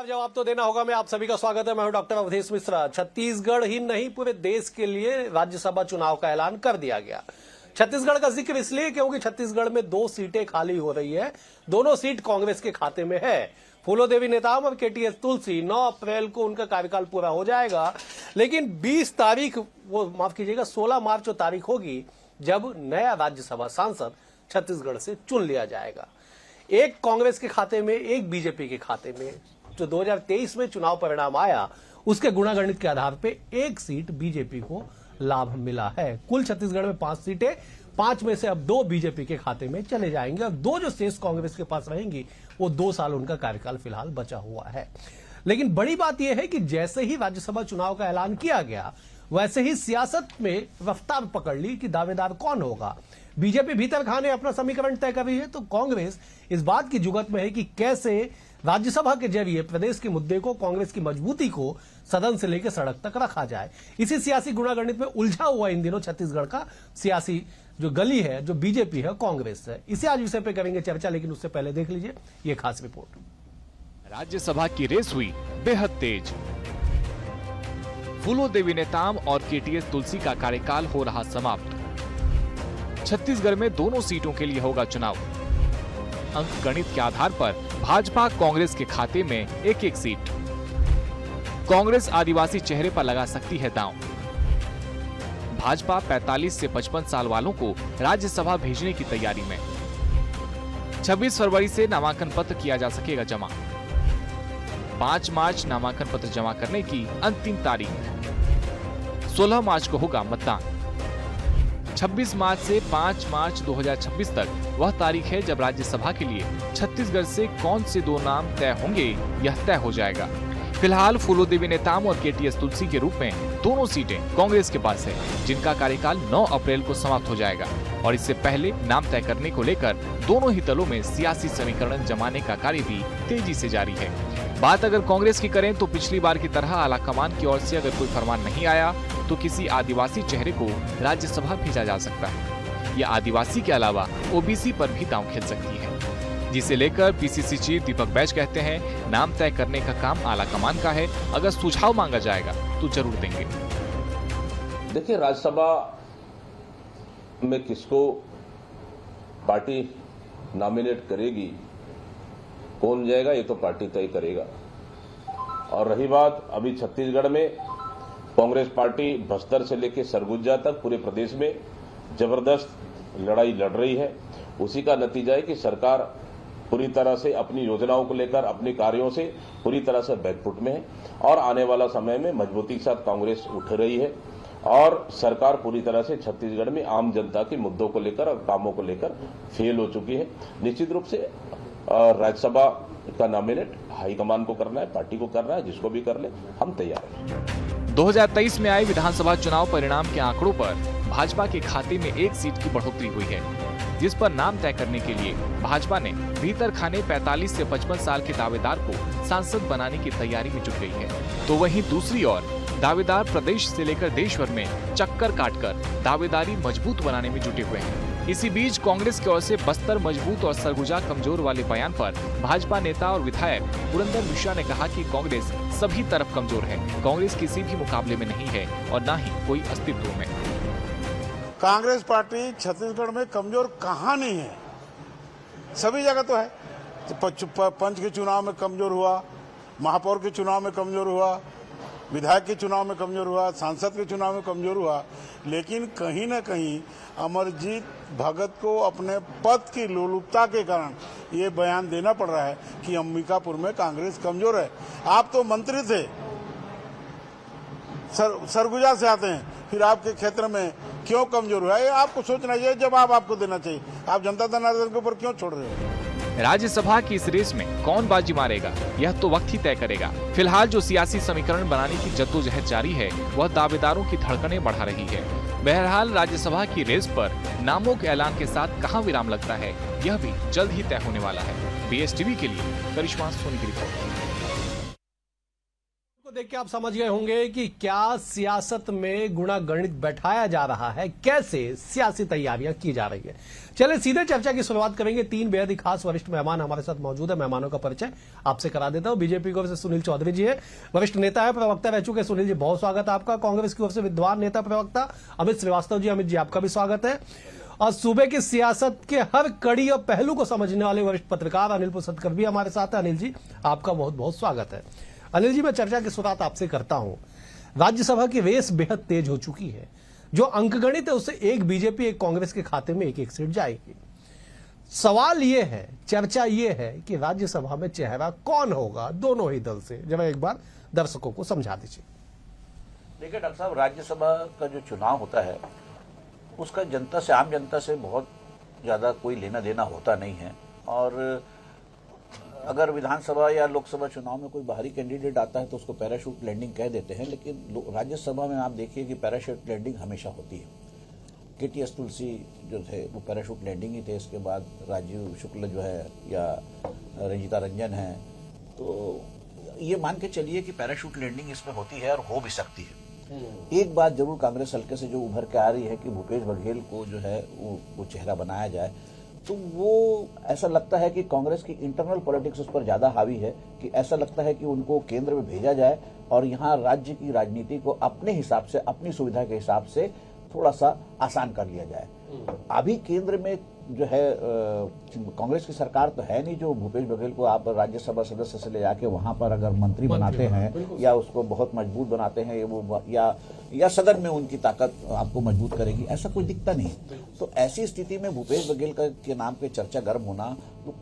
जवाब तो देना होगा। मैं आप सभी का स्वागत है। मैं हूं डॉक्टर अवधेश मिश्रा। छत्तीसगढ़ ही नहीं पूरे देश के लिए राज्यसभा चुनाव का ऐलान कर दिया गया। छत्तीसगढ़ का जिक्र इसलिए क्योंकि छत्तीसगढ़ में 2 सीटें खाली हो रही है। दोनों सीट कांग्रेस के खाते में है। फूलोदेवी नेताम और केटीएस तुलसी 9 अप्रैल को उनका कार्यकाल पूरा हो जाएगा, लेकिन 20 तारीख माफ कीजिएगा 16 मार्च जो तारीख होगी जब नया राज्यसभा सांसद छत्तीसगढ़ से चुन लिया जाएगा। एक कांग्रेस के खाते में, एक बीजेपी के खाते में। जो 2023 में चुनाव परिणाम आया उसके गुणागणित के आधार पे एक सीट बीजेपी को लाभ मिला है। कुल छत्तीसगढ़ में 5 सीटें, 5 में से अब 2 बीजेपी के खाते में चले जाएंगे और 2 जो शेष कांग्रेस के पास रहेंगी वो 2 साल उनका कार्यकाल फिलहाल बचा हुआ है। लेकिन बड़ी बात यह है कि जैसे ही राज्यसभा चुनाव का ऐलान किया गया वैसे ही सियासत में रफ्तार पकड़ ली कि दावेदार कौन होगा। बीजेपी भीतर खाने अपना समीकरण तय कर रही है तो कांग्रेस इस बात की जुगत में है कि कैसे राज्यसभा के जरिए प्रदेश के मुद्दे को, कांग्रेस की मजबूती को सदन से लेकर सड़क तक रखा जाए। इसी सियासी गुणागणित में उलझा हुआ इन दिनों छत्तीसगढ़ का सियासी जो गली है, जो बीजेपी है, कांग्रेस है। इसे आज विषय पे करेंगे चर्चा, लेकिन उससे पहले देख लीजिए ये खास रिपोर्ट। राज्यसभा की रेस हुई बेहद तेज। फूलोदेवी नेताम और केटीएस तुलसी का कार्यकाल हो रहा समाप्त। छत्तीसगढ़ में दोनों सीटों के लिए होगा चुनाव। अंक गणित के आधार पर भाजपा कांग्रेस के खाते में एक एक सीट। कांग्रेस आदिवासी चेहरे पर लगा सकती है दांव। भाजपा 45 से 55 साल वालों को राज्यसभा भेजने की तैयारी में। 26 फरवरी से नामांकन पत्र किया जा सकेगा जमा। 5 मार्च नामांकन पत्र जमा करने की अंतिम तारीख। 16 मार्च को होगा मतदान। 26 मार्च से 5 मार्च 2026 तक वह तारीख है जब राज्यसभा के लिए छत्तीसगढ़ से कौन से 2 नाम तय होंगे यह तय हो जाएगा। फिलहाल फूलोदेवी नेताम और केटीएस तुलसी के रूप में दोनों सीटें कांग्रेस के पास है, जिनका कार्यकाल 9 अप्रैल को समाप्त हो जाएगा। और इससे पहले नाम तय करने को लेकर दोनों ही दलों में सियासी समीकरण जमाने का कार्य भी तेजी से जारी है। बात अगर कांग्रेस की करें तो पिछली बार की तरह आलाकमान की ओर से अगर कोई फरमान नहीं आया तो किसी आदिवासी चेहरे को राज्यसभा भेजा जा सकता है। यह आदिवासी के अलावा ओबीसी पर भी दांव खेल सकती है, जिसे लेकर पीसीसी चीफ दीपक बैज कहते हैं नाम तय करने का काम आलाकमान का है। अगर सुझाव मांगा जाएगा तो जरूर देंगे। देखिए, राज्यसभा में किसको पार्टी नॉमिनेट करेगी, कौन जाएगा, ये तो पार्टी तय करेगा। और रही बात अभी छत्तीसगढ़ में कांग्रेस पार्टी बस्तर से लेकर सरगुजा तक पूरे प्रदेश में जबरदस्त लड़ाई लड़ रही है। उसी का नतीजा है कि सरकार पूरी तरह से अपनी योजनाओं को लेकर, अपने कार्यों से पूरी तरह से बैकफुट में है और आने वाला समय में मजबूती के साथ कांग्रेस उठ रही है और सरकार पूरी तरह से छत्तीसगढ़ में आम जनता के मुद्दों को लेकर और कामों को लेकर फेल हो चुकी है। निश्चित रूप से राज्यसभा का नॉमिनेट हाईकमान को करना है, पार्टी को करना है, जिसको भी कर ले हम तैयार हैं। 2023 में आए विधानसभा चुनाव परिणाम के आंकड़ों पर भाजपा के खाते में एक सीट की बढ़ोतरी हुई है, जिस पर नाम तय करने के लिए भाजपा ने भीतर खाने 45 से 55 साल के दावेदार को सांसद बनाने की तैयारी में जुट गई है। तो वहीं दूसरी ओर दावेदार प्रदेश से लेकर देश भर में चक्कर काटकर दावेदारी मजबूत बनाने में जुटे हुए हैं। इसी बीच कांग्रेस की ओर से बस्तर मजबूत और सरगुजा कमजोर वाले बयान पर भाजपा नेता और विधायक पुरंदर मिश्रा ने कहा कि कांग्रेस सभी तरफ कमजोर है। कांग्रेस किसी भी मुकाबले में नहीं है और न ही कोई अस्तित्व में। कांग्रेस पार्टी छत्तीसगढ़ में कमजोर कहाँ नहीं है, सभी जगह तो है। पंच के चुनाव में कमजोर हुआ, महापौर के चुनाव में कमजोर हुआ, विधायक के चुनाव में कमजोर हुआ, सांसद के चुनाव में कमजोर हुआ। लेकिन कहीं न कहीं अमरजीत भगत को अपने पद की लोलुपता के कारण ये बयान देना पड़ रहा है कि अंबिकापुर में कांग्रेस कमजोर है। आप तो मंत्री थे, सरगुजा से आते हैं, फिर आपके क्षेत्र में क्यों कमजोर हुआ है आपको सोचना चाहिए, जवाब आपको देना चाहिए। आप जनता दल के ऊपर क्यों छोड़ रहे हो? राज्यसभा की इस रेस में कौन बाजी मारेगा यह तो वक्त ही तय करेगा। फिलहाल जो सियासी समीकरण बनाने की जद्दोजहद जारी है वह दावेदारों की धड़कनें बढ़ा रही है। बहरहाल राज्यसभा की रेस पर नामों के ऐलान के साथ कहां विराम लगता है यह भी जल्द ही तय होने वाला है। बीएसटीवी के लिए करिश्मा सोनी की रिपोर्ट। देख के आप समझ गए होंगे कि क्या सियासत में गुणा गणित बैठाया जा रहा है, कैसे सियासी तैयारियां की जा रही है। चलिए सीधे चर्चा की शुरुआत करेंगे। तीन बेहद ही खास वरिष्ठ मेहमान हमारे साथ मौजूद है। मेहमानों का परिचय आपसे करा देता हूं। बीजेपी की ओर से सुनील चौधरी जी है, वरिष्ठ नेता है, प्रवक्ता रह चुके। सुनील जी बहुत स्वागत है आपका। कांग्रेस की ओर से विद्वान नेता प्रवक्ता अमित श्रीवास्तव जी, अमित जी आपका भी स्वागत है। और सूबे की सियासत के हर कड़ी और पहलू को समझने वाले वरिष्ठ पत्रकार अनिल पुसदकर भी हमारे साथ है। अनिल जी आपका बहुत बहुत स्वागत है। अनिल जी, मैं चर्चा की शुरुआत आपसे करता हूं। राज्यसभा की रेस बेहद तेज हो चुकी है। जो अंकगणित है उससे एक बीजेपी एक कांग्रेस के खाते में एक एक सीट जाएगी। सवाल यह है, चर्चा यह है कि राज्यसभा में चेहरा कौन होगा दोनों ही दल से। जरा एक बार दर्शकों को समझा दीजिए। देखिए डॉक्टर साहब, राज्यसभा का जो चुनाव होता है उसका जनता से, आम जनता से बहुत ज़्यादा कोई लेना देना होता नहीं है। और अगर विधानसभा या लोकसभा चुनाव में कोई बाहरी कैंडिडेट आता है तो उसको पैराशूट लैंडिंग कह देते हैं, लेकिन राज्यसभा में आप देखिए कि पैराशूट लैंडिंग हमेशा होती है। केटीएस तुलसी जो थे वो पैराशूट लैंडिंग ही थे। इसके बाद राजीव शुक्ल जो है या रंजीता रंजन है, तो ये मान के चलिए कि पैराशूट लैंडिंग इसमें होती है और हो भी सकती है। एक बात जरूर कांग्रेस हल्के से जो उभर के आ रही है कि भूपेश बघेल को जो है वो चेहरा बनाया जाए, तो वो ऐसा लगता है कि कांग्रेस की इंटरनल पॉलिटिक्स उस पर ज्यादा हावी है, कि ऐसा लगता है कि उनको केंद्र में भेजा जाए और यहाँ राज्य की राजनीति को अपने हिसाब से, अपनी सुविधा के हिसाब से थोड़ा सा आसान कर लिया जाए। अभी केंद्र में जो है कांग्रेस की सरकार तो है नहीं जो भूपेश बघेल को आप राज्यसभा सदस्य से ले जाके वहां पर अगर मंत्री बनाते हैं या उसको बहुत मजबूत बनाते हैं, वो या सदन में उनकी ताकत आपको मजबूत करेगी, ऐसा कोई दिखता नहीं। तो ऐसी स्थिति में भूपेश बघेल के नाम पे चर्चा गर्म होना,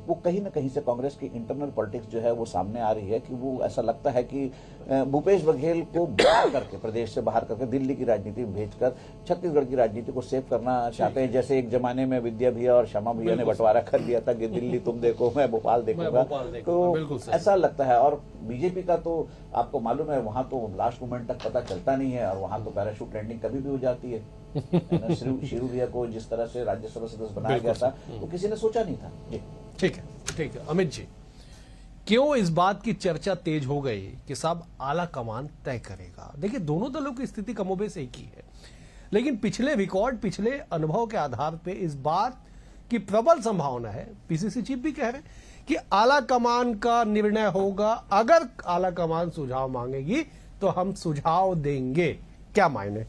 वो कहीं ना कहीं से कांग्रेस की इंटरनल पॉलिटिक्स जो है वो सामने आ रही है कि वो ऐसा लगता है कि भूपेश बघेल को बाहर करके, प्रदेश से बाहर करके दिल्ली की राजनीति में भेजकर छत्तीसगढ़ की राजनीति को सेव करना चाहते हैं। जैसे एक जमाने में विद्या भैया और श्यामा भैया ने बंटवारा कर लिया था कि दिल्ली तुम देखो मैं भोपाल देखूंगा, तो ऐसा लगता है। और बीजेपी का तो आपको मालूम है वहां तो लास्ट मोमेंट तक पता चलता नहीं है, और वहां तो पैराशूट लैंडिंग कभी भी हो जाती है। शिरू भैया को जिस तरह से राज्यसभा सदस्य बनाया गया था वो किसी ने सोचा नहीं था। जी ठीक है अमित जी, क्यों इस बात की चर्चा तेज हो गई कि साहब आला कमान तय करेगा? देखिए दोनों दलों की स्थिति कमोबेश एक ही है, लेकिन पिछले रिकॉर्ड, पिछले अनुभव के आधार पे इस बात की प्रबल संभावना है, पीसीसी चीफ भी कह रहे हैं कि आला कमान का निर्णय होगा। अगर आला कमान सुझाव मांगेगी तो हम सुझाव देंगे। क्या मायने?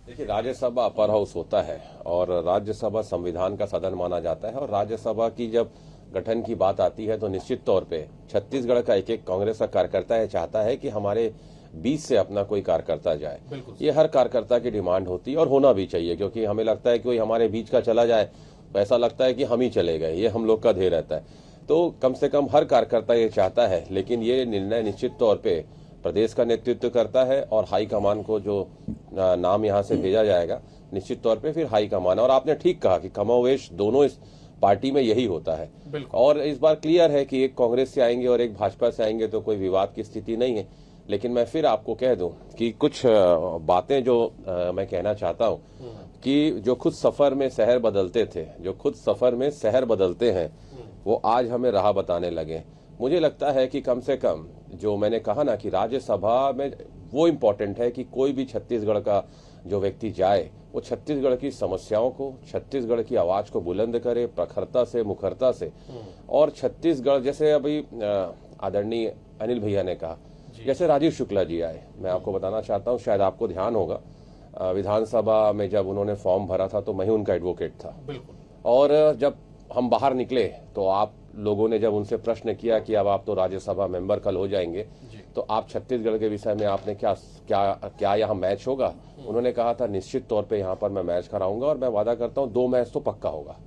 देखिए, राज्यसभा अपर हाउस होता है और राज्यसभा संविधान का सदन माना जाता है, और राज्यसभा की जब गठन की बात आती है तो निश्चित तौर पे छत्तीसगढ़ का एक एक कांग्रेस का कार्यकर्ता ये चाहता है कि हमारे बीच से अपना कोई कार्यकर्ता जाए। ये हर कार्यकर्ता की डिमांड होती है और होना भी चाहिए, क्योंकि हमें लगता है कि कोई हमारे बीच का चला जाए तो ऐसा लगता है कि हम ही चले गए, ये हम लोग का ध्येय रहता है। तो कम से कम हर कार्यकर्ता ये चाहता है, लेकिन ये निर्णय निश्चित तौर पे प्रदेश का नेतृत्व करता है और हाईकमान को जो नाम यहाँ से भेजा जाएगा निश्चित तौर पे फिर हाईकमान। और आपने ठीक कहा कि कमोवेश दोनों इस पार्टी में यही होता है, और इस बार क्लियर है कि एक कांग्रेस से आएंगे और एक भाजपा से आएंगे तो कोई विवाद की स्थिति नहीं है। लेकिन मैं फिर आपको कह दूं कि कुछ बातें जो मैं कहना चाहता हूं कि जो खुद सफर में शहर बदलते थे, जो खुद सफर में शहर बदलते हैं, वो आज हमें राह बताने लगे। मुझे लगता है कि कम से कम जो मैंने कहा ना कि राज्यसभा में वो इम्पोर्टेंट है कि कोई भी छत्तीसगढ़ का जो व्यक्ति जाए वो छत्तीसगढ़ की समस्याओं को, छत्तीसगढ़ की आवाज को बुलंद करे प्रखरता से, मुखरता से। और छत्तीसगढ़, जैसे अभी आदरणीय अनिल भैया ने कहा, जैसे राजीव शुक्ला जी आए, मैं आपको बताना चाहता हूं, शायद आपको ध्यान होगा विधानसभा में जब उन्होंने फॉर्म भरा था तो मैं ही उनका एडवोकेट था। और जब हम बाहर निकले तो आप लोगों ने जब उनसे प्रश्न किया कि अब आप तो राज्यसभा मेंबर कल हो जाएंगे, तो आप छत्तीसगढ़ के विषय में आपने क्या यहाँ मैच होगा? उन्होंने कहा था निश्चित तौर पे यहाँ पर मैं मैच कराऊंगा और मैं वादा करता हूँ 2 मैच तो पक्का होगा।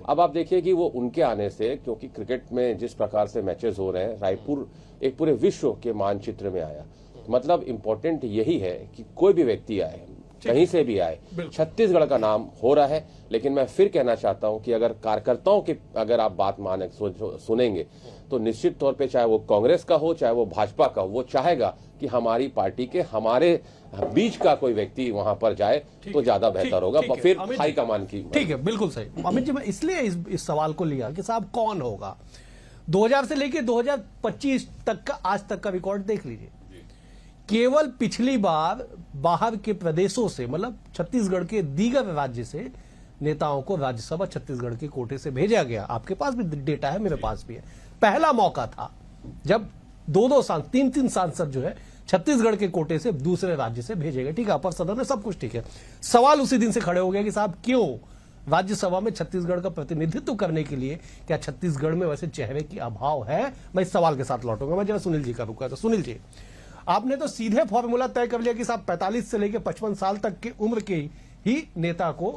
अब आप देखिए कि वो उनके आने से, क्योंकि क्रिकेट में जिस प्रकार से मैचेस हो रहे हैं, रायपुर एक पूरे विश्व के मानचित्र में आया। मतलब इम्पोर्टेंट यही है कि कोई भी व्यक्ति आए, कहीं से भी आए, छत्तीसगढ़ का नाम हो रहा है। लेकिन मैं फिर कहना चाहता हूं कि अगर कार्यकर्ताओं की अगर आप बात माने सुनेंगे तो निश्चित तौर पे चाहे वो कांग्रेस का हो चाहे वो भाजपा का हो, वो चाहेगा कि हमारी पार्टी के, हमारे बीच का कोई व्यक्ति वहां पर जाए तो ज्यादा बेहतर होगा। फिर हाईकमान की। ठीक है, बिल्कुल सही अमित जी। मैं इसलिए इस सवाल को लिया कि साहब कौन होगा। 2000 से लेकर 2025 तक का, आज तक का रिकॉर्ड देख लीजिए। केवल पिछली बार बाहर के प्रदेशों से, मतलब छत्तीसगढ़ के दीगर राज्य से नेताओं को राज्यसभा छत्तीसगढ़ के कोटे से भेजा गया। आपके पास भी डेटा है, मेरे पास भी है। पहला मौका था जब दो तीन सांसद जो है छत्तीसगढ़ के कोटे से दूसरे राज्य से भेजे गए। ठीक है, अपर सदन में सब कुछ ठीक है। सवाल उसी दिन से खड़े हो गए कि साहब क्यों राज्यसभा में छत्तीसगढ़ का प्रतिनिधित्व करने के लिए क्या छत्तीसगढ़ में वैसे चेहरे की अभाव है? मैं इस सवाल के साथ लौटूंगा। मैं जरा सुनील जी का रुका। तो सुनील जी, आपने तो सीधे फॉर्मूला तय कर लिया कि साहब 45 से लेकर 55 साल तक की उम्र के ही नेता को,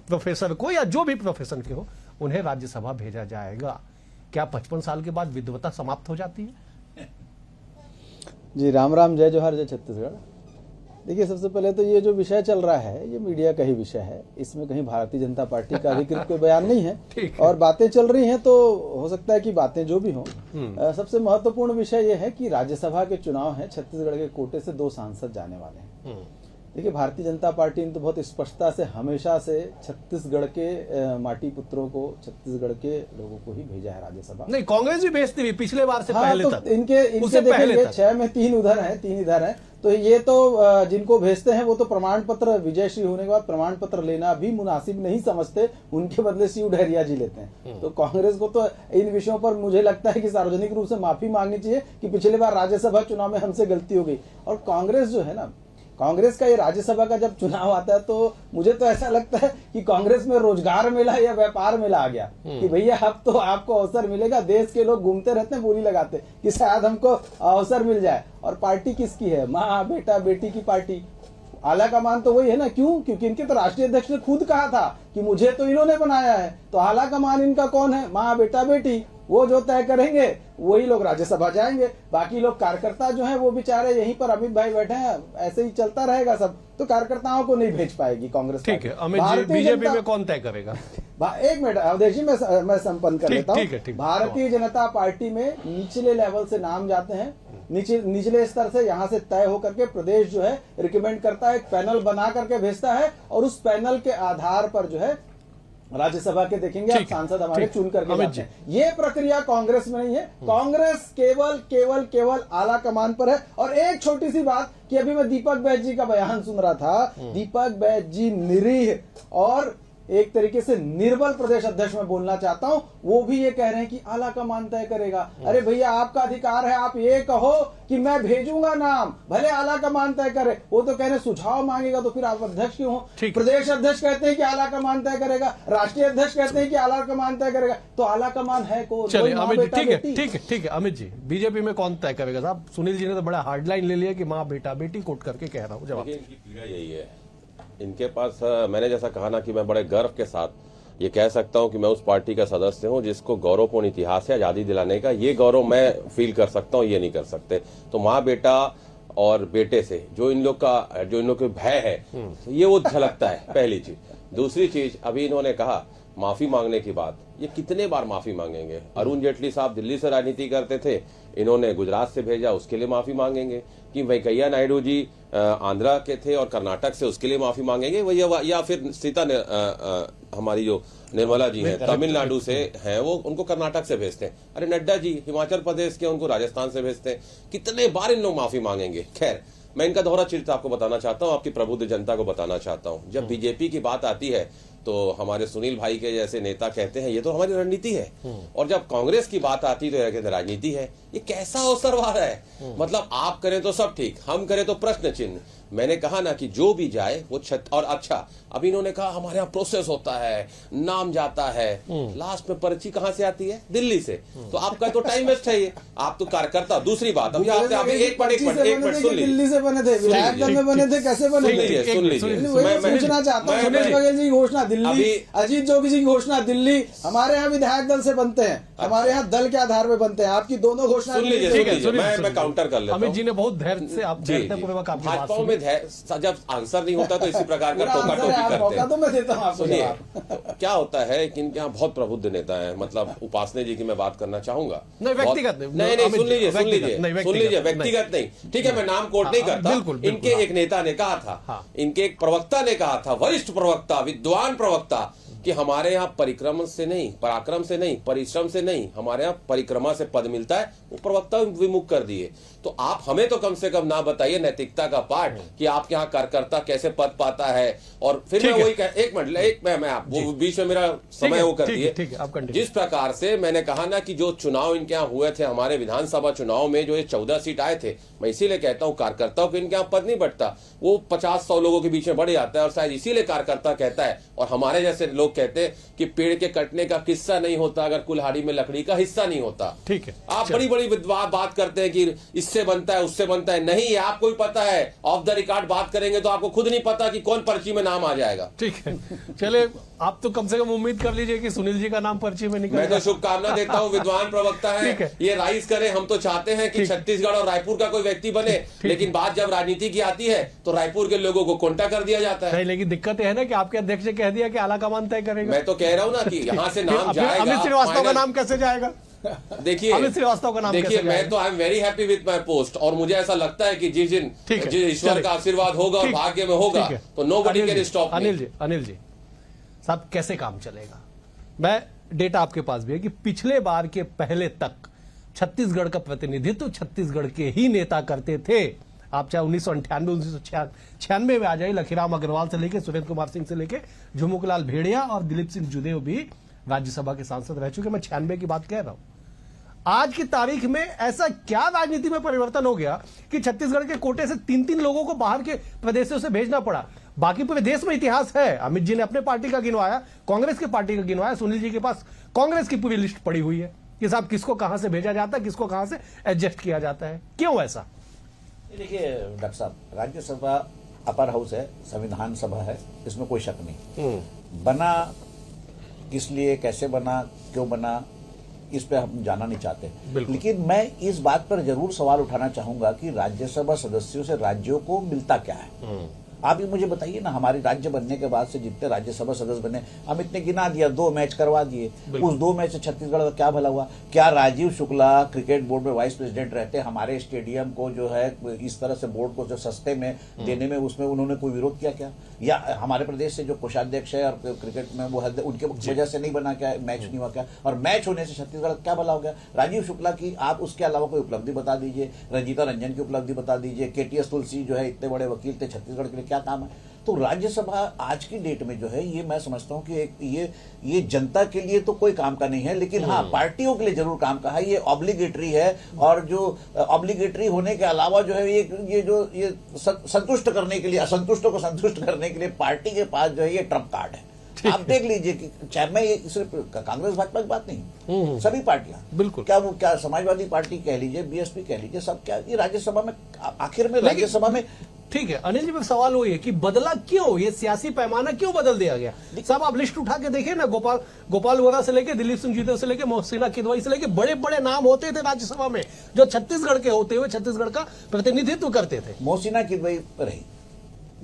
प्रोफेसर को या जो भी प्रोफेशन के हो, उन्हें राज्यसभा भेजा जाएगा। क्या 55 साल के बाद विद्वता समाप्त हो जाती है? जी राम राम, जय जोहार, जय छत्तीसगढ़। देखिए, सबसे पहले तो ये जो विषय चल रहा है ये मीडिया का ही विषय है। इसमें कहीं भारतीय जनता पार्टी का अधिकृत कोई बयान नहीं है। और बातें चल रही हैं तो हो सकता है कि बातें जो भी हों, सबसे महत्वपूर्ण विषय ये है कि राज्यसभा के चुनाव है, छत्तीसगढ़ के कोटे से 2 सांसद जाने वाले हैं। देखिए, भारतीय जनता पार्टी ने तो बहुत स्पष्टता से हमेशा से छत्तीसगढ़ के माटी पुत्रों को, छत्तीसगढ़ के लोगों को ही भेजा है राज्यसभा। नहीं, कांग्रेस भी भेजती हुई पिछले बार से हाँ, पहले तो तक। इनके देखिए 6 में 3 उधर हैं, 3 इधर हैं। तो ये तो जिनको भेजते हैं वो तो प्रमाण पत्र, विजयश्री होने के बाद प्रमाण पत्र लेना भी मुनासिब नहीं समझते, उनके बदले शिव डहरिया जी लेते हैं। तो कांग्रेस को तो इन विषयों पर मुझे लगता है कि सार्वजनिक रूप से माफी मांगनी चाहिए कि पिछले बार राज्यसभा चुनाव में हमसे गलती हो गई। और कांग्रेस जो है ना, कांग्रेस का ये राज्यसभा का जब चुनाव आता है तो मुझे तो ऐसा लगता है कि कांग्रेस में रोजगार मेला या व्यापार मेला आ गया कि भैया अब तो आपको अवसर मिलेगा। देश के लोग घूमते रहते हैं, बोली लगाते कि शायद हमको अवसर मिल जाए। और पार्टी किसकी है? माँ बेटा बेटी की पार्टी। आला कमान तो वही है ना। क्यों? क्योंकि इनके तो राष्ट्रीय अध्यक्ष ने खुद कहा था कि मुझे तो इन्होंने बनाया है। तो आला कमान इनका कौन है? माँ बेटा बेटी। वो जो तय करेंगे वही लोग राज्यसभा जाएंगे। बाकी लोग कार्यकर्ता जो हैं वो बेचारे यहीं पर अमित भाई बैठे हैं, ऐसे ही चलता रहेगा सब। तो कार्यकर्ताओं को नहीं भेज पाएगी कांग्रेस। ठीक है, अमित जी, बीजेपी में कौन तय करेगा? एक मिनट अवधेश जी, मैं संपन्न कर लेता हूँ। भारतीय जनता पार्टी में निचले लेवल से नाम जाते हैं, निचले स्तर से, यहाँ से तय होकर के प्रदेश जो है रिकमेंड करता है, एक पैनल बना करके भेजता है और उस पैनल के आधार पर जो है राज्यसभा के देखेंगे आप सांसद हमारे चुन करके जाते हैं। ये प्रक्रिया कांग्रेस में नहीं है। कांग्रेस केवल आला कमान पर है। और एक छोटी सी बात कि अभी मैं दीपक बैज जी का बयान सुन रहा था। दीपक बैज जी निरीह और एक तरीके से निर्बल प्रदेश अध्यक्ष में बोलना चाहता हूं, वो भी ये कह रहे हैं कि आला कमान तय करेगा। अरे भैया, आपका अधिकार है, आप ये कहो कि मैं भेजूंगा नाम, भले आला कमान तय करे। वो तो कह रहे सुझाव मांगेगा, तो फिर आप अध्यक्ष क्यों हो? प्रदेश अध्यक्ष कहते हैं कि आला कमान तय करेगा, राष्ट्रीय अध्यक्ष कहते हैं कि आला कमान तय करेगा। तो आला कमान है कौन? चलिए अमित जी, ठीक है अमित जी, बीजेपी में कौन तय करेगा? साहब सुनील जी ने तो बड़ा हार्डलाइन ले लिया कि माँ बेटा बेटी कोट करके कह रहा हूँ। जवाब इनकी पीड़ा यही है। इनके पास मैंने जैसा कहा ना कि मैं बड़े गर्व के साथ ये कह सकता हूं कि मैं उस पार्टी का सदस्य हूं जिसको गौरवपूर्ण इतिहास है आजादी दिलाने का। ये गौरव मैं फील कर सकता हूं, ये नहीं कर सकते। तो माँ बेटा और बेटे से जो इन लोग के भय है, ये वो झलकता है, पहली चीज। दूसरी चीज, अभी इन्होंने कहा माफी मांगने की बात, ये कितने बार माफी मांगेंगे? अरुण जेटली साहब दिल्ली से राजनीति करते थे, इन्होंने गुजरात से भेजा, उसके लिए माफी मांगेंगे। कि वेंकैया नायडू जी आंध्रा के थे और कर्नाटक से, उसके लिए माफी मांगेंगे या फिर हमारी जो निर्मला जी हैं तमिलनाडु से हैं, वो उनको कर्नाटक से भेजते हैं। अरे नड्डा जी हिमाचल प्रदेश के, उनको राजस्थान से भेजते हैं। कितने बार इन लोग माफी मांगेंगे? खैर, मैं इनका दोहरा चरित्र आपको बताना चाहता हूं, आपकी प्रबुद्ध जनता को बताना चाहता हूं। जब बीजेपी की बात आती है तो हमारे सुनील भाई के जैसे नेता कहते हैं ये तो हमारी रणनीति है, और जब कांग्रेस की बात आती तो कहते राजनीति है। ये कैसा अवसरवाद है? मतलब आप करें तो सब ठीक, हम करें तो प्रश्न चिन्ह। मैंने कहा ना कि जो भी जाए वो और अच्छा, अभी इन्होंने कहा हमारे यहाँ प्रोसेस होता है, नाम जाता है, लास्ट में पर्ची कहाँ से आती है? दिल्ली से। तो आपका तो टाइम वेस्ट है ये, आप तो कार्यकर्ता। दूसरी बात, अभी आप एक मिनट सुन लीजिए। दिल्ली से बने थे, विधायक दल में बने थे, कैसे बने थे? सुन लीजिए, मैं पूछना चाहता हूँ। सुनील बघेल जी की घोषणा दिल्ली, अजीत जोगी जी की घोषणा दिल्ली। हमारे यहाँ विधायक दल से बनते हैं, हमारे यहाँ दल के आधार पर बनते हैं। आपकी दोनों घोषणा सुन लीजिए, मैं काउंटर कर लेता हूं। अमित जी ने बहुत धैर्य से आप भाजपा में जब आंसर नहीं होता तो इसी प्रकार का टोका टोकी करते हैं। तो मैं देता हूं। सुनिए, क्या होता है कि इनके यहाँ बहुत प्रबुद्ध नेता है। मतलब उपासने जी की मैं बात करना चाहूंगा। व्यक्तिगत नहीं, सुन लीजिए, व्यक्तिगत नहीं। ठीक है, मैं नाम कोट नहीं करता। इनके एक नेता ने कहा था, इनके एक प्रवक्ता ने कहा था, वरिष्ठ प्रवक्ता, विद्वान प्रवक्ता, कि हमारे यहाँ पराक्रम से नहीं, परिश्रम से नहीं, हमारे यहाँ परिक्रमा से पद मिलता है, वो प्रवक्ता विमुख कर दिए। तो आप हमें तो कम से कम ना बताइए नैतिकता का पाठ कि आपके यहाँ कार्यकर्ता कैसे पद पाता है। और फिर मैं वही एक मिनट मैं आप वो बीच में मेरा समय वो कर दिए। जिस प्रकार से मैंने कहा ना कि जो चुनाव इनके यहाँ हुए थे, हमारे विधानसभा चुनाव में जो ये 14 सीट आए थे, मैं इसीलिए कहता हूँ कार्यकर्ताओं को इनके यहाँ पद नहीं बढ़ता, वो 50-100 लोगों के बीच में बढ़ जाता है। और शायद इसीलिए कार्यकर्ता कहता है, और हमारे जैसे लोग कहते हैं कि पेड़ के कटने का किस्सा नहीं होता अगर कुल्हाड़ी में लकड़ी का हिस्सा नहीं होता। ठीक है, आप बड़ी बड़ी बात करते हैं कि इससे बनता है उससे बनता है, नहीं है, आपको ही पता है। ऑफ द रिकॉर्ड बात करेंगे तो आपको खुद नहीं पता कि कौन पर्ची में नाम आ जाएगा। ठीक है, चले आप तो कम से कम उम्मीद कर लीजिए कि सुनील जी का नाम पर्ची में निकल। मैं तो शुभकामना देता हूं, विद्वान प्रवक्ता है, ये राइज करें। हम तो चाहते हैं कि छत्तीसगढ़ और रायपुर का कोई व्यक्ति बने, लेकिन बात जब राजनीति की आती है तो रायपुर के लोगों को कोंटा कर दिया जाता है। लेकिन दिक्कत है ना कि आपके अध्यक्ष ने कह दिया कि आला कमान तय करेगा। मैं तो कह रहा हूं ना कि यहाँ से नाम जाएगा। अमित श्रीवास्तव का नाम कैसे जाएगा? देखिए अमित श्रीवास्तव का नाम देखिए, मैं तो I am very happy with my post, और मुझे ऐसा लगता है कि जिस दिन ईश्वर का आशीर्वाद होगा और भाग्य में होगा तो nobody can stop me. Anil ji साहब, कैसे काम चलेगा? मैं डेटा आपके पास भी है कि पिछले बार के पहले तक छत्तीसगढ़ का प्रतिनिधित्व छत्तीसगढ़ के ही नेता करते थे। आप चाहे 1998 1996 में आ जाइए, लखीराम अग्रवाल से लेके सुरेंद्र कुमार सिंह से लेके झुमुकलाल भेड़िया और दिलीप सिंह जुदेव भी राज्यसभा के सांसद रह चुके। मैं 96 की बात कह रहा हूं। आज की तारीख में ऐसा क्या राजनीति में परिवर्तन हो गया कि छत्तीसगढ़ के कोटे से 3-3 लोगों को बाहर के प्रदेशों से भेजना पड़ा? बाकी पूरे देश में इतिहास है। अमित जी ने अपने पार्टी का गिनवाया, कांग्रेस की पार्टी का गिनवाया, सुनील जी के पास कांग्रेस की पूरी लिस्ट पड़ी हुई है कि साहब किसको कहां से भेजा जाता है, किसको कहां से एडजस्ट किया जाता है। क्यों ऐसा? देखिए डॉक्टर साहब, राज्यसभा अपर हाउस है, संविधान सभा है, इसमें कोई शक नहीं। बना किस लिए, कैसे बना, क्यों बना, इस पे हम जाना नहीं चाहते। लेकिन मैं इस बात पर जरूर सवाल उठाना चाहूंगा कि राज्यसभा सदस्यों से राज्यों को मिलता क्या है। आप ही मुझे बताइए ना, हमारी राज्य बनने के बाद से जितने राज्यसभा सदस्य बने, अमित ने गिना दिया, 2 मैच करवा दिए। उस 2 मैच से छत्तीसगढ़ का क्या भला हुआ? क्या राजीव शुक्ला क्रिकेट बोर्ड में वाइस प्रेसिडेंट रहते, हमारे स्टेडियम को जो है इस तरह से बोर्ड को जो सस्ते में देने में उसमें उन्होंने कोई विरोध किया क्या? या हमारे प्रदेश से जो कोषाध्यक्ष है और क्रिकेट में वो उनके वजह से नहीं बना क्या, मैच नहीं हुआ क्या? और मैच होने से छत्तीसगढ़ क्या भला हो गया? राजीव शुक्ला की आप उसके अलावा कोई उपलब्धि बता दीजिए, रंजीता रंजन की उपलब्धि बता दीजिए, KTS तुलसी जो है इतने बड़े वकील थे, छत्तीसगढ़ के लिए क्या काम है? तो राज्यसभा आज की डेट में जो है, ये मैं समझता हूं कि ये जनता के लिए तो कोई काम का नहीं है, लेकिन हाँ पार्टियों के लिए जरूर काम का है। ये ऑब्लिगेटरी है, और जो ऑब्लिगेटरी होने के अलावा जो है ये संतुष्ट करने के लिए, असंतुष्टों को संतुष्ट करने के लिए पार्टी के पास जो है ये ट्रम्प कार्ड है। आप देख लीजिए कि चाहे मैं ये सिर्फ कांग्रेस भाजपा की बात नहीं, सभी पार्टियां, बिल्कुल, क्या समाजवादी पार्टी कह लीजिए, BSP कह लीजिए, सब क्या ये राज्यसभा में आखिर में राज्यसभा में। ठीक है अनिल जी, पर सवाल वही है कि बदला क्यों, ये सियासी पैमाना क्यों बदल दिया गया? साहब आप लिस्ट उठा के देखिए ना, गोपाल वोरा से लेके दिलीप सिंह जुदेव से लेके मोहसिना किदवई से लेके बड़े बड़े नाम होते थे राज्यसभा में, जो छत्तीसगढ़ के होते हुए छत्तीसगढ़ का प्रतिनिधित्व करते थे। मोहसिना किदवई रही,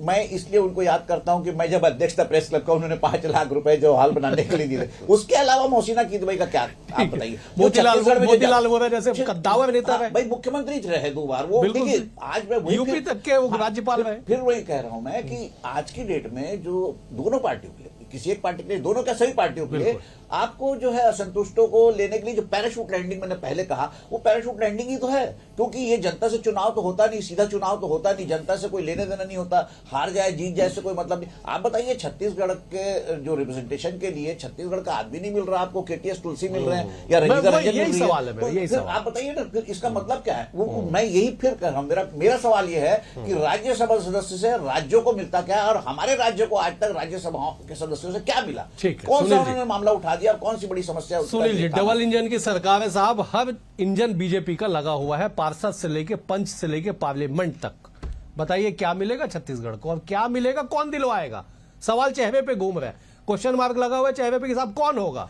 मैं इसलिए उनको याद करता हूं कि मैं जब अध्यक्ष था प्रेस क्लब का, उन्होंने 5 लाख रुपए जो हॉल बनाने के लिए दिए थे। उसके अलावा मोहसिना किदवई का क्या आप बताइए? मोतीलाल वोरा जैसे दावा नेता रहे, भाई मुख्यमंत्री रहे 2 बार वो। देखिए आज मैं यूपी तक के राज्यपाल रहे। फिर वही कह रहा हूं मैं कि आज की डेट में जो दोनों पार्टियों के लिए, किसी एक पार्टी के लिए, दोनों क्या सभी पार्टियों के लिए आपको जो है असंतुष्टों को लेने के लिए जो पैराशूट लैंडिंग मैंने पहले कहा, वो पैराशूट लैंडिंग ही तो है। क्योंकि ये जनता से चुनाव तो होता नहीं, सीधा चुनाव तो होता नहीं, जनता से कोई लेने देना नहीं होता, हार जाए जीत जाए से कोई मतलब नहीं। आप बताइए छत्तीसगढ़ के जो रिप्रेजेंटेशन के लिए छत्तीसगढ़ का आदमी नहीं मिल रहा आपको, KTS तुलसी मिल रहे हैं या रंजीता रंजन मिल रही है, आप बताइए ना फिर इसका मतलब क्या है? वो मैं यही फिर कह रहा हूं, मेरा सवाल यह है कि राज्यसभा सदस्य से राज्यों को मिलता क्या है, और हमारे राज्य को आज तक राज्यसभा के सदस्यों से क्या मिला? कौन सा उन्होंने मामला उठा दिया, कौन सी बड़ी समस्या? सुनील जी, डबल इंजन की सरकार है साहब, हर इंजन बीजेपी का लगा हुआ है, पार्षद से लेके पंच से लेके पार्लियामेंट तक। बताइए क्या मिलेगा छत्तीसगढ़ को और क्या मिलेगा, कौन दिलवाएगा? सवाल चेहरे पे घूम रहा है, क्वेश्चन मार्क लगा हुआ है चेहरे पे कि साहब कौन होगा?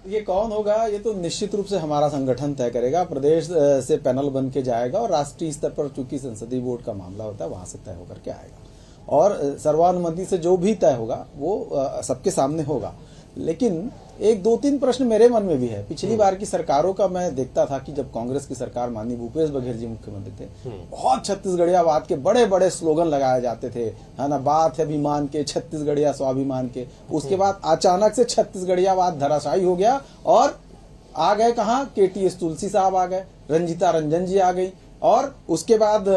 ये कौन होगा, ये तो निश्चित रूप से हमारा संगठन तय करेगा। प्रदेश से पैनल बन के जाएगा, और राष्ट्रीय स्तर पर चूंकि संसदीय बोर्ड का मामला होता है, वहां से तय होकर के आएगा, और सर्वानुमति से जो भी तय होगा वो सबके सामने होगा। लेकिन एक दो तीन प्रश्न मेरे मन में भी है। पिछली बार की सरकारों का मैं देखता था कि जब कांग्रेस की सरकार माननीय भूपेश बघेल जी मुख्यमंत्री थे, बहुत छत्तीसगढ़ियावाद के बड़े बड़े स्लोगन लगाए जाते थे, है ना, बात है अभिमान के, छत्तीसगढ़िया स्वाभिमान के। उसके बाद अचानक से छत्तीसगढ़ियावाद धराशायी हो गया और आ गए कहाँ, KTS तुलसी साहब आ गए, रंजीता रंजन जी आ गई और उसके बाद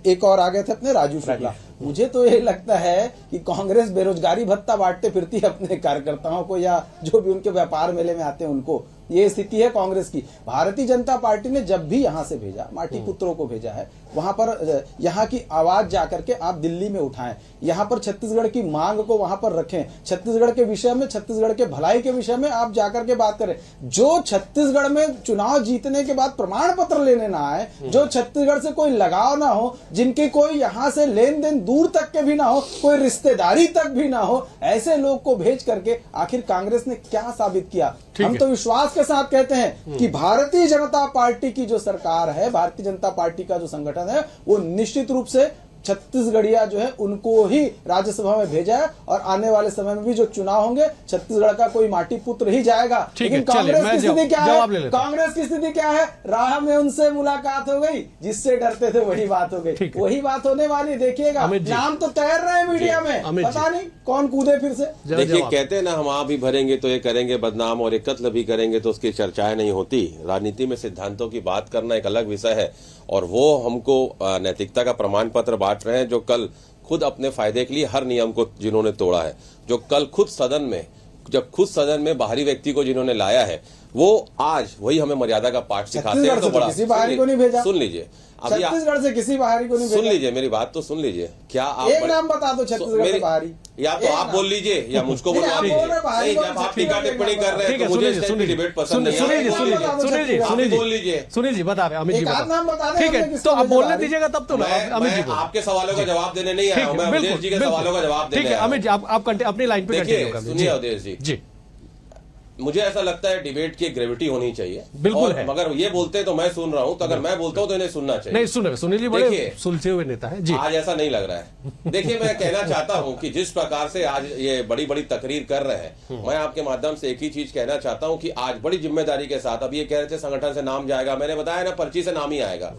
एक और आ गए थे अपने राजू शुक्ला। मुझे तो ये लगता है कि कांग्रेस बेरोजगारी भत्ता बांटते फिरती है अपने कार्यकर्ताओं को या जो भी उनके व्यापार मेले में आते हैं उनको। ये स्थिति है कांग्रेस की। भारतीय जनता पार्टी ने जब भी यहां से भेजा, माटी पुत्रों को भेजा है, वहां पर यहाँ की आवाज जाकर के आप दिल्ली में उठाएं, यहाँ पर छत्तीसगढ़ की मांग को वहां पर रखें, छत्तीसगढ़ के विषय में, छत्तीसगढ़ के भलाई के विषय में आप जाकर के बात करें। जो छत्तीसगढ़ में चुनाव जीतने के बाद प्रमाण पत्र लेने ना आए, जो छत्तीसगढ़ से कोई लगाव ना हो, जिनकी कोई यहाँ से लेन देन दूर तक के भी ना हो, कोई रिश्तेदारी तक भी ना हो, ऐसे लोग को भेज करके आखिर कांग्रेस ने क्या साबित किया? हम तो विश्वास के साथ कहते हैं कि भारतीय जनता पार्टी की जो सरकार है, भारतीय जनता पार्टी का जो संगठन है, वो निश्चित रूप से छत्तीसगढ़िया जो है उनको ही राज्यसभा में भेजा है और आने वाले समय में भी जो चुनाव होंगे छत्तीसगढ़ का कोई माटी पुत्र ही जाएगा। लेकिन कांग्रेस की स्थिति क्या है? कांग्रेस की स्थिति क्या है? राह में उनसे मुलाकात हो गई, जिससे डरते थे वही बात हो गई, वही बात होने वाली। देखिएगा, नाम तो तैर रहे हैं मीडिया में, पता नहीं कौन कूदे फिर से। देखिए, कहते हैं ना, हम आप भी भरेंगे तो ये करेंगे बदनाम और एक कत्ल भी करेंगे तो उसकी चर्चाएं नहीं होती। राजनीति में सिद्धांतों की बात करना एक अलग विषय है और वो हमको नैतिकता का प्रमाण पत्र बांट रहे हैं, जो कल खुद अपने फायदे के लिए हर नियम को जिन्होंने तोड़ा है, जो कल खुद सदन में बाहरी व्यक्ति को जिन्होंने लाया है, वो आज वही हमें मर्यादा का पाठ सिखाते हैं। तो बड़ा किसी बाहरी को नहीं भेजा, सुन लीजिए, छत्तीसगढ़ से किसी बाहरी को नहीं भेजा। सुन लीजिए, मेरी बात तो सुन लीजिए। क्या आप एक नाम बता दो छत्तीसगढ़ से बाहरी, या तो आप बोल लीजिए या मुझको बोलवा दीजिए। जब आप टीका टिप्पणी कर रहे हैं तो मुझे इस टाइप की डिबेट पसंद नहीं है। बोल लीजिए, सुनील जी बता रहे, अमित जी नाम बता रहे। ठीक है, तो आप बोलने दीजिएगा तब तो अमित जी आपके सवालों का जवाब देने नहीं आया हूं, मैं अवधेश जी के सवालों का जवाब देने। ठीक है अमित जी, आप अपनी लाइन पे कंटिन्यू कर लीजिए। सुनिए अवधेश जी, मुझे ऐसा लगता है डिबेट की ग्रेविटी होनी चाहिए। बिल्कुल है। मगर ये बोलते हैं तो मैं सुन रहा हूं, तो अगर मैं बोलता हूं तो इन्हें सुनना चाहिए। नहीं सुनिए जी, बड़े सुलझे हुए नेता है जी। आज ऐसा नहीं लग रहा है। देखिए, मैं कहना चाहता हूं कि जिस प्रकार से आज ये बड़ी बड़ी तकरीर कर रहे हैं, मैं आपके माध्यम से एक ही चीज कहना चाहता हूं कि आज बड़ी जिम्मेदारी के साथ, अब ये कह रहे थे संगठन से नाम जाएगा, मैंने बताया ना, पर्ची से नाम ही आएगा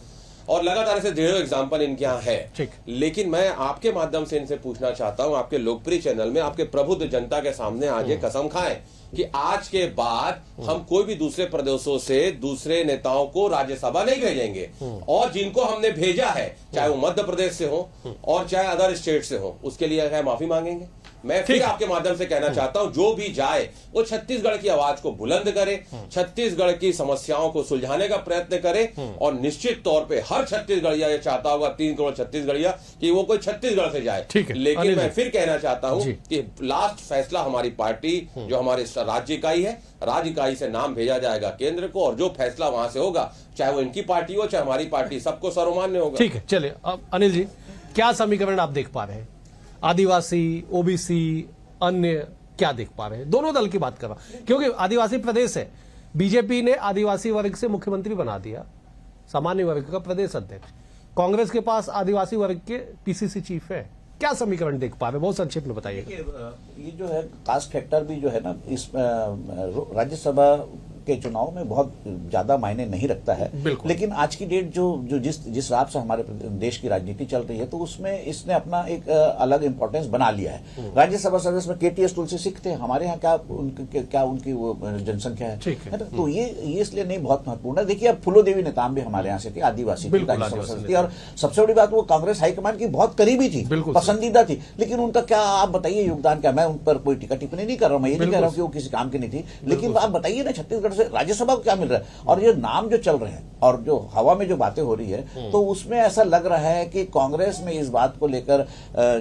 और लगातार ऐसे ढेरों एग्जाम्पल इनके यहाँ है। लेकिन मैं आपके माध्यम से इनसे पूछना चाहता हूं, आपके लोकप्रिय चैनल में, आपके प्रबुद्ध जनता के सामने आज ये कसम खाएं कि आज के बाद हम कोई भी दूसरे प्रदेशों से दूसरे नेताओं को राज्यसभा नहीं भेजेंगे और जिनको हमने भेजा है, चाहे वो मध्य प्रदेश से हो और चाहे अदर स्टेट से हो, उसके लिए क्या माफी मांगेंगे। मैं फिर आपके माध्यम से कहना चाहता हूं, जो भी जाए वो छत्तीसगढ़ की आवाज को बुलंद करे, छत्तीसगढ़ की समस्याओं को सुलझाने का प्रयत्न करे और निश्चित तौर पे हर छत्तीसगढ़िया ये चाहता होगा, 3 करोड़ छत्तीसगढ़िया, कि वो कोई छत्तीसगढ़ से जाए। लेकिन मैं फिर कहना चाहता हूं कि लास्ट फैसला हमारी पार्टी, जो हमारे राज्य इकाई है, राज्य इकाई से नाम भेजा जाएगा केंद्र को और जो फैसला वहां से होगा, चाहे वो इनकी पार्टी हो चाहे हमारी पार्टी, सबको सर्वमान्य होगा। ठीक है, चलिए अब अनिल जी, क्या समीकरण आप देख पा रहे हैं? आदिवासी, ओबीसी, अन्य क्या देख पा रहे हैं? दोनों दल की बात कर रहा हूं क्योंकि आदिवासी प्रदेश है, बीजेपी ने आदिवासी वर्ग से मुख्यमंत्री बना दिया, सामान्य वर्ग का प्रदेश अध्यक्ष। कांग्रेस के पास आदिवासी वर्ग के पीसीसी चीफ है। क्या समीकरण देख पा रहे हैं? बहुत संक्षेप में बताइएगा। ये जो है कास्ट फैक्टर भी जो है ना, इस राज्यसभा के चुनाव में बहुत ज्यादा मायने नहीं रखता है। लेकिन आज की डेट जो जिस हिसाब से हमारे देश की राजनीति चल रही है, तो उसमें इसने अपना एक अलग इंपॉर्टेंस बना लिया है। राज्यसभा सदस्य में KTS तुलसी सिख थे, हमारे यहाँ क्या उनकी वो जनसंख्या है ना? तो ये इसलिए नहीं बहुत महत्वपूर्ण है। देखिए, अब फूलो देवी नेताम भी हमारे यहाँ से थी, आदिवासी राज्यसभा सदस्य, और सबसे बड़ी बात वो कांग्रेस हाईकमान की बहुत करीबी थी, पसंदीदा थी। लेकिन उनका क्या, आप बताइए योगदान क्या? मैं उन पर कोई टीका टिप्पणी नहीं कर रहा हूँ, मैं ये नहीं कह रहा हूँ कि वो किसी काम की नहीं थी, लेकिन आप बताइए ना, छत्तीसगढ़ राज्यसभा को क्या मिल रहा है? और ये नाम जो चल रहे हैं और जो हवा में जो बातें हो रही है, तो उसमें ऐसा लग रहा है कि कांग्रेस में इस बात को लेकर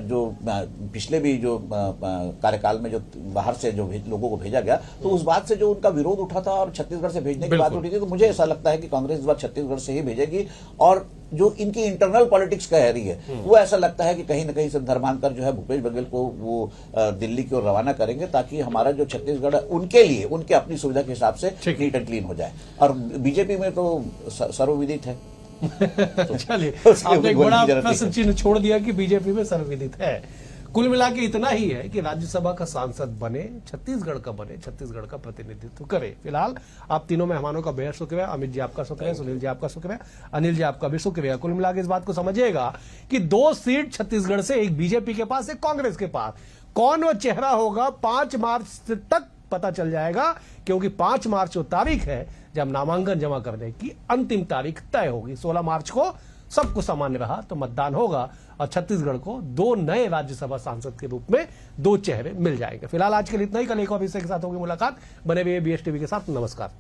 जो पिछले भी जो कार्यकाल में जो बाहर से जो लोगों को भेजा गया, तो उस बात से जो उनका विरोध उठा था और छत्तीसगढ़ से भेजने की बात उठी थी, तो मुझे ऐसा लगता है कि कांग्रेस इस बार छत्तीसगढ़ से ही भेजेगी। और जो इनकी इंटरनल पॉलिटिक्स कह रही है, वो ऐसा लगता है कि कहीं ना कहीं से धर्मांतर जो है भूपेश बघेल को वो दिल्ली की ओर रवाना करेंगे, ताकि हमारा जो छत्तीसगढ़ उनके लिए, उनके अपनी सुविधा के हिसाब से नीट एंड क्लीन हो जाए। और बीजेपी में तो सर्वविदित है। चलिए, आपने एक बड़ा प्रश्न चिन्ह छोड़ दिया कि बीजेपी में सर्वविदित है। कुल मिला के इतना ही है कि राज्यसभा का सांसद बने, छत्तीसगढ़ का बने, छत्तीसगढ़ का प्रतिनिधित्व करे। फिलहाल आप तीनों मेहमानों का बेहद शुक्रिया। अमित जी आपका शुक्रिया, सुनील जी आपका शुक्रिया, अनिल जी आपका भी शुक्रिया। कुल मिला के इस बात को समझिएगा कि 2 सीट छत्तीसगढ़ से, एक बीजेपी के पास, एक कांग्रेस के पास। कौन वो चेहरा होगा 5 मार्च तक पता चल जाएगा, क्योंकि 5 मार्च वो तारीख है जब नामांकन जमा करने की अंतिम तारीख तय होगी। 16 मार्च को सब कुछ सामान्य रहा तो मतदान होगा और छत्तीसगढ़ को 2 नए राज्यसभा सांसद के रूप में 2 चेहरे मिल जाएंगे। फिलहाल आज के लिए इतना ही। कल एक और विषय के साथ होगी मुलाकात। बने हुए BS टीवी के साथ। नमस्कार।